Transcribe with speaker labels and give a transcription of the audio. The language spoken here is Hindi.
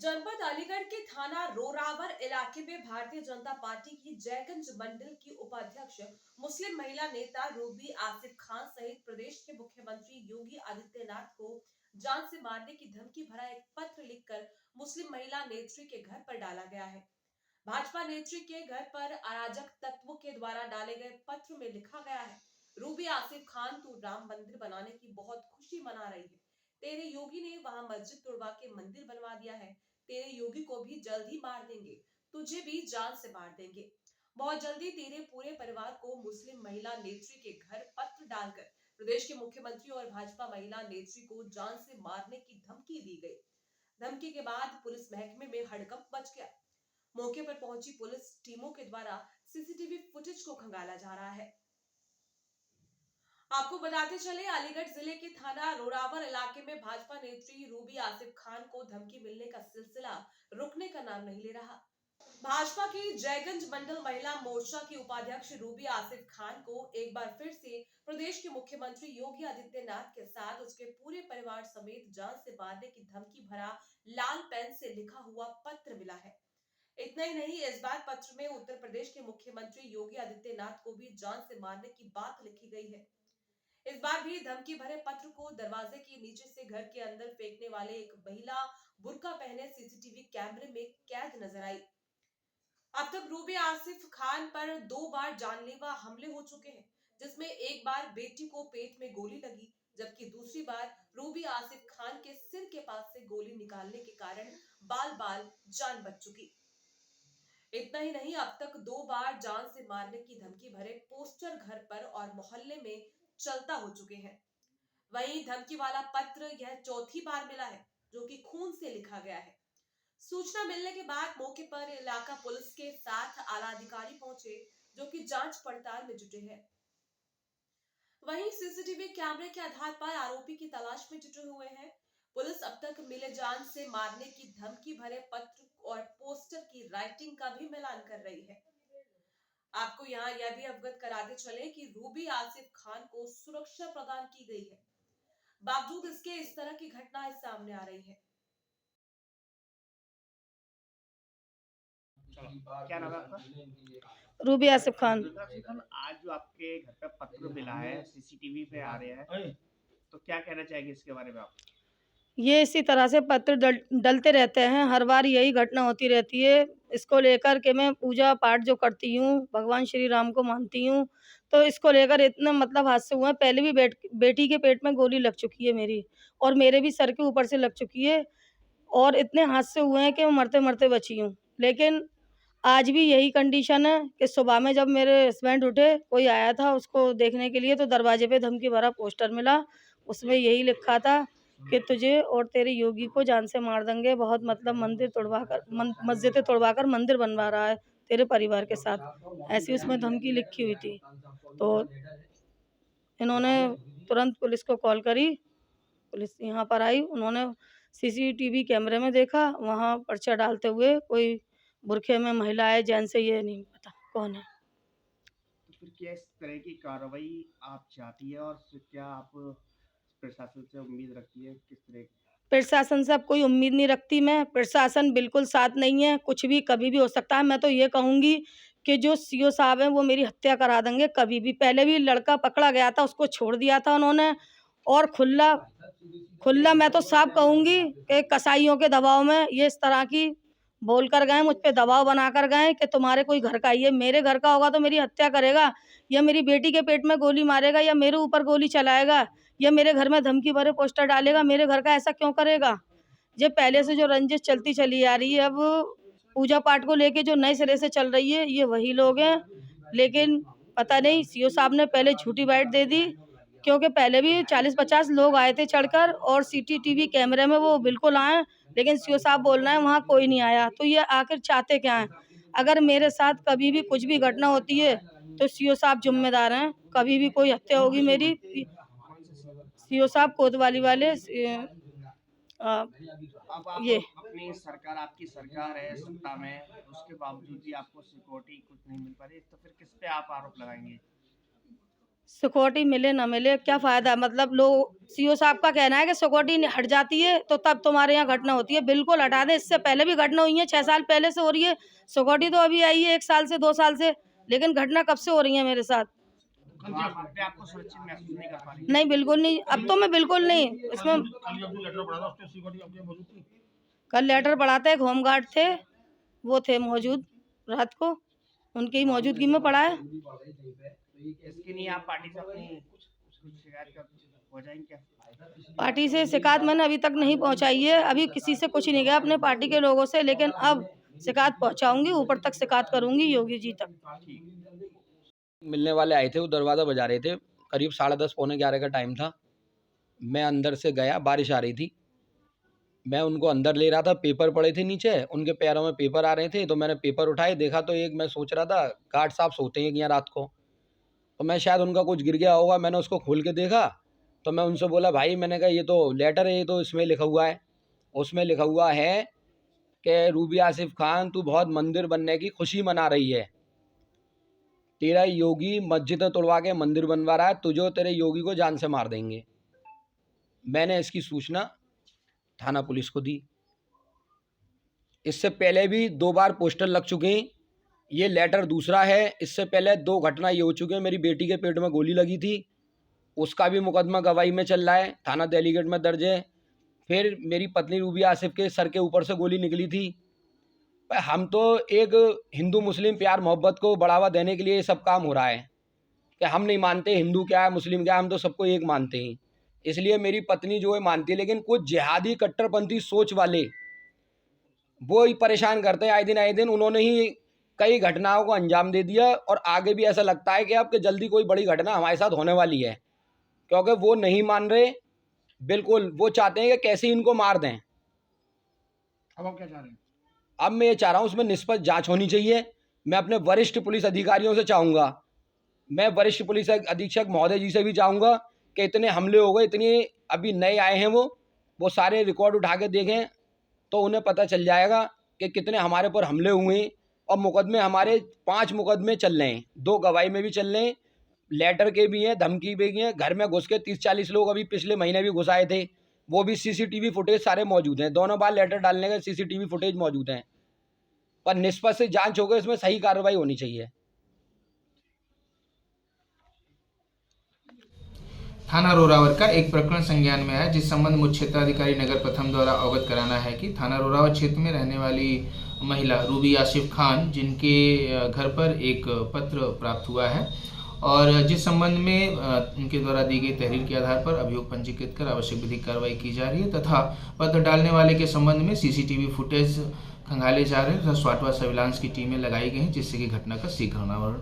Speaker 1: जनपद अलीगढ़ के थाना रोरावर इलाके में भारतीय जनता पार्टी की जयगंज मंडल की उपाध्यक्ष मुस्लिम महिला नेता रूबी आसिफ खान सहित प्रदेश के मुख्यमंत्री योगी आदित्यनाथ को जान से मारने की धमकी भरा एक पत्र लिखकर मुस्लिम महिला नेत्री के घर पर डाला गया है। भाजपा नेत्री के घर पर अराजक तत्वों के द्वारा डाले गए पत्र में लिखा गया है, रूबी आसिफ खान, तू राम मंदिर बनाने की बहुत खुशी मना रही है। तेरे योगी ने वहां मस्जिद तुड़वा के मंदिर बनवा दिया है। तेरे योगी को भी जल्द ही मार देंगे, तुझे भी जान से मार देंगे। बहुत जल्दी तेरे पूरे परिवार को मुस्लिम महिला नेत्री के घर पत्र डालकर प्रदेश के मुख्यमंत्री और भाजपा महिला नेत्री को जान से मारने की धमकी दी गई। धमकी के बाद पुलिस महकमे में हड़कंप मच गया। मौके पर पहुंची पुलिस टीमों के द्वारा सीसीटीवी फुटेज को खंगाला जा रहा है। आपको बताते चले, अलीगढ़ जिले के थाना रोरावर इलाके में भाजपा नेत्री रूबी आसिफ खान को धमकी मिलने का सिलसिला रुकने का नाम नहीं ले रहा। भाजपा की जयगंज मंडल महिला मोर्चा की उपाध्यक्ष रूबी आसिफ खान को एक बार फिर से प्रदेश के मुख्यमंत्री योगी आदित्यनाथ के साथ उसके पूरे परिवार समेत जान से मारने की धमकी भरा लाल पेन से लिखा हुआ पत्र मिला है। इतना ही नहीं, इस बार पत्र में उत्तर प्रदेश के मुख्यमंत्री योगी आदित्यनाथ को भी जान से मारने की बात लिखी गई है। इस बार भी धमकी भरे पत्र को दरवाजे के नीचे से घर के अंदर फेंकने वाले एक महिला बुर्का पहने सीसीटीवी कैमरे में कैद नजर आई। अब तक रूबी आसिफ खान पर 2 बार जानलेवा हमले हो चुके हैं, जिसमें एक बार बेटी को पेट में गोली लगी, जबकि दूसरी बार रूबी आसिफ खान के सिर के पास से गोली निकालने के कारण बाल बाल जान बच चुकी। इतना ही नहीं, अब तक 2 बार जान से मारने की धमकी भरे पोस्टर घर पर और मोहल्ले में चलता हो चुके हैं। वहीं धमकी वाला पत्र यह चौथी बार मिला है, जो कि खून से लिखा गया है। सूचना मिलने के बाद मौके पर इलाका पुलिस के साथ आला अधिकारी पहुंचे, जो कि जांच पड़ताल में जुटे हैं। वहीं सीसीटीवी कैमरे के आधार पर आरोपी की तलाश में जुटे हुए हैं। पुलिस अब तक मिले जान से मारने की धमकी भरे पत्र और पोस्टर की राइटिंग का भी मिलान कर रही है। आपको यहाँ यह भी अवगत कराते चले कि रूबी आसिफ खान को सुरक्षा प्रदान की गई है, बावजूद इसके इस तरह की घटनाएं सामने आ रही है।
Speaker 2: क्या नाम है आपका?
Speaker 3: रूबी आसिफ खान।
Speaker 2: आसिफ खान, आज जो आपके घर पे पत्र मिला है, सीसीटीवी पे आ रहे हैं, तो क्या कहना चाहेंगे इसके बारे में आप?
Speaker 3: ये इसी तरह से पत्र डलते रहते हैं, हर बार यही घटना होती रहती है। इसको लेकर के मैं पूजा पाठ जो करती हूँ, भगवान श्री राम को मानती हूँ, तो इसको लेकर इतना मतलब हादसे हुए हैं। पहले भी बेटी के पेट में गोली लग चुकी है मेरी, और मेरे भी सर के ऊपर से लग चुकी है, और इतने हादसे हुए हैं कि मैं मरते मरते बची हूँ। लेकिन आज भी यही कंडीशन है कि सुबह में जब मेरे हस्बैंड उठे, कोई आया था उसको देखने के लिए, तो दरवाजे पे धमकी भरा पोस्टर मिला। उसमें यही लिखा था कि तुझे और तेरे योगी को जान से मार देंगे। बहुत मतलब मंदिर तोड़वाकर मस्जिदें तोड़वाकर मंदिर बनवा रहा है तेरे परिवार के साथ, ऐसी उसमें धमकी लिखी हुई थी। तो इन्होंने तुरंत पुलिस को कॉल करी, पुलिस यहाँ पर आई, उन्होंने सीसीटीवी कैमरे में देखा, वहाँ पर्चा डालते हुए कोई बुरखे में महिला है, जेंट्स है, ये नहीं पता कौन है।
Speaker 2: तो फिर क्या इस तरह की कार्रवाई आप चाहती है, और फिर क्या आप प्रशासन से उम्मीद रखती है, किस तरह की?
Speaker 3: प्रशासन से अब कोई उम्मीद नहीं रखती मैं, प्रशासन बिल्कुल साथ नहीं है, कुछ भी कभी भी हो सकता है। मैं तो ये कहूँगी कि जो सीओ साहब हैं वो मेरी हत्या करा देंगे कभी भी। पहले भी लड़का पकड़ा गया था, उसको छोड़ दिया था उन्होंने, और खुला खुला मैं तो साफ कहूँगी कि कसाईयों के दबाव में ये इस तरह की बोल कर गए, मुझ पे दबाव बना कर गए कि तुम्हारे कोई घर का, ये मेरे घर का होगा तो मेरी हत्या करेगा, या मेरी बेटी के पेट में गोली मारेगा, या मेरे ऊपर गोली चलाएगा, या मेरे घर में धमकी भरे पोस्टर डालेगा। मेरे घर का ऐसा क्यों करेगा? ये पहले से जो रंजिश चलती चली आ रही है, अब पूजा पाठ को लेके जो नए सिरे से चल रही है, ये वही लोग हैं। लेकिन पता नहीं, सीओ साहब ने पहले झूठी बाइट दे दी, क्योंकि पहले भी 40-50 लोग आए थे चढ़कर, और सीसीटीवी कैमरे में वो बिल्कुल आए, लेकिन सीओ साहब बोल रहे हैं वहाँ कोई नहीं आया। तो ये आखिर चाहते क्या हैं? अगर मेरे साथ कभी भी कुछ भी घटना होती है तो सीओ साहब जिम्मेदार हैं। कभी भी कोई हत्या होगी मेरी, सीओ साहब कोतवाली वाले
Speaker 2: अब आप
Speaker 3: ये
Speaker 2: अपनी सरकार, आपकी सरकार है सत्ता में, उसके बावजूद भी आपको सिक्योरिटी कुछ नहीं मिल पा रही, तो फिर किस पे आप आरोप लगाएंगे?
Speaker 3: सिक्योरिटी मिले ना मिले क्या फ़ायदा, मतलब लोग सीओ साहब का कहना है कि सिक्योरिटी हट जाती है तो तब तुम्हारे यहाँ घटना होती है। बिल्कुल हटा दें, इससे पहले भी घटना हुई है, 6 साल पहले से हो रही है। सिक्योरिटी तो अभी आई है 1 साल से 2 साल से, लेकिन घटना कब से हो रही है मेरे साथ।
Speaker 2: तो आप अपने आप को सुरक्षित महसूस नहीं कर पा रही?
Speaker 3: नहीं, बिल्कुल नहीं, अब तो मैं बिल्कुल नहीं इसमें। कल लेटर पढ़ा था, एक होमगार्ड थे, वो थे मौजूद रात को, उनकी ही मौजूदगी में पढ़ा है।
Speaker 2: इसके लिए आप पार्टी से अपनी कुछ शिकायत कर हो जाएंगे क्या?
Speaker 3: पार्टी से शिकायत मैंने अभी तक नहीं पहुंचाई है, अभी किसी से कुछ नहीं गया अपने पार्टी के लोगों से, लेकिन अब शिकायत पहुंचाऊंगी, ऊपर तक शिकायत करूंगी, योगी जी तक।
Speaker 4: मिलने वाले आए थे, वो दरवाज़ा बजा रहे थे, करीब 10:30 पौने 11 का टाइम था। मैं अंदर से गया, बारिश आ रही थी, मैं उनको अंदर ले रहा था, पेपर पड़े थे नीचे, उनके पैरों में पेपर आ रहे थे, तो मैंने पेपर उठाए, देखा तो एक, मैं सोच रहा था गार्ड साहब सोते हैं यहाँ रात को, तो मैं शायद उनका कुछ गिर गया होगा, मैंने उसको खोल के देखा, तो मैं उनसे बोला भाई, मैंने कहा ये तो लेटर है, ये तो इसमें लिखा हुआ है, उसमें लिखा हुआ है कि रूबी आसिफ खान तू बहुत मंदिर बनने की खुशी मना रही है, तेरा योगी मस्जिदें तोड़वा के मंदिर बनवा रहा है, तुझे तेरे योगी को जान से मार देंगे। मैंने इसकी सूचना थाना पुलिस को दी। इससे पहले भी 2 बार पोस्टर लग चुके हैं, ये लेटर दूसरा है। इससे पहले 2 घटना ये हो चुके हैं, मेरी बेटी के पेट में गोली लगी थी, उसका भी मुकदमा गवाही में चल रहा है, थाना देलीगेट में दर्ज है। फिर मेरी पत्नी रूबी आसिफ के सर के ऊपर से गोली निकली थी। पर हम तो एक हिंदू मुस्लिम प्यार मोहब्बत को बढ़ावा देने के लिए ये सब काम हो रहा है कि हम नहीं मानते हिंदू क्या है मुस्लिम क्या है, हम तो सबको एक मानते हैं। इसलिए मेरी पत्नी जो है मानती है, लेकिन कुछ जिहादी कट्टरपंथी सोच वाले वो ही परेशान करते हैं आए दिन। उन्होंने ही कई घटनाओं को अंजाम दे दिया और आगे भी ऐसा लगता है कि अब कि जल्दी कोई बड़ी घटना हमारे साथ होने वाली है, क्योंकि वो नहीं मान रहे बिल्कुल। वो चाहते हैं कि कैसे इनको मार दें।
Speaker 2: अब आप क्या चाह रहे हैं?
Speaker 4: अब मैं ये चाह रहा हूँ उसमें निष्पक्ष जांच होनी चाहिए। मैं अपने वरिष्ठ पुलिस अधिकारियों से चाहूँगा, मैं वरिष्ठ पुलिस अधीक्षक महोदय जी से भी चाहूँगा कि इतने हमले हो गए, इतने अभी नए आए हैं वो सारे रिकॉर्ड उठा के देखें तो उन्हें पता चल जाएगा कि कितने हमारे पर हमले हुए हैं। और मुकदमे हमारे 5 मुकदमे चल रहे हैं, 2 गवाही में भी चल रहे हैं, लेटर के भी हैं, धमकी भी हैं। घर में घुस के 30-40 लोग अभी पिछले महीने भी घुस आए थे, वो भी सीसीटीवी फुटेज सारे मौजूद हैं। दोनों बार लेटर डालने का सीसीटीवी फुटेज मौजूद हैं। पर निष्पक्ष जांच हो गई, इसमें सही कार्रवाई होनी चाहिए।
Speaker 5: थाना रोरावर का एक प्रकरण संज्ञान में आया, जिस संबंध में क्षेत्राधिकारी नगर प्रथम द्वारा अवगत कराना है कि थाना रोरावर क्षेत्र में रहने वाली महिला रूबी आसिफ खान, जिनके घर पर एक पत्र प्राप्त हुआ है और जिस संबंध में उनके द्वारा दी गई तहरीर के आधार पर अभियोग पंजीकृत कर आवश्यक विधिक कार्रवाई की जा रही है तथा पत्र डालने वाले के संबंध में सीसीटीवी फुटेज खंगाले जा रहे हैं तथा स्वाट व सर्विलांस की टीमें लगाई गई हैं, जिससे कि घटना का शीघ्र अनावरण